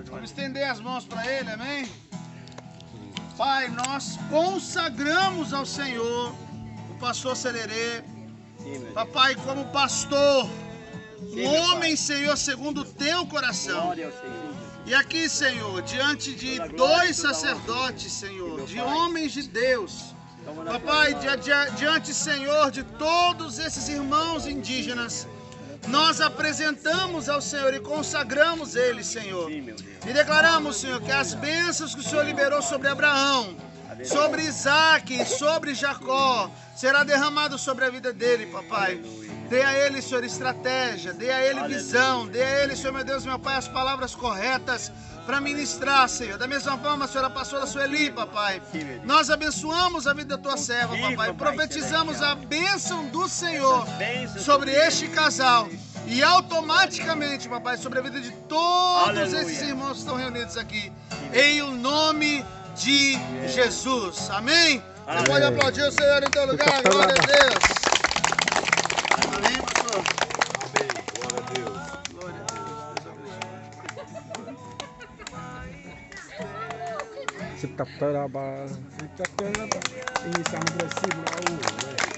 Vamos estender as mãos para ele, amém? Pai, nós consagramos ao Senhor o pastor Sererê, papai, como pastor, um homem, Senhor, segundo o teu coração. E aqui, Senhor, diante de dois sacerdotes, Senhor, de homens de Deus, papai, diante, Senhor, de todos esses irmãos indígenas, nós apresentamos ao Senhor e consagramos eles, Senhor. E declaramos, Senhor, que as bênçãos que o Senhor liberou sobre Abraão, sobre Isaac, sobre Jacó, será derramado sobre a vida dele, papai. Dê a ele, Senhor, estratégia, dê a ele visão, dê a ele, Senhor, meu Deus, meu Pai, as palavras corretas para ministrar, Senhor. Da mesma forma, Senhor, a pastora Sueli, papai. Nós abençoamos a vida da tua serva, papai. Profetizamos a bênção do Senhor sobre este casal. E automaticamente, papai, sobre a vida de todos esses irmãos que estão reunidos aqui. Em o nome de Jesus. Amém? Você pode aplaudir o Senhor em teu lugar. Glória a Deus. Amém, pastor? Amém. Glória a Deus. Glória a Deus. Iniciamos Brasil,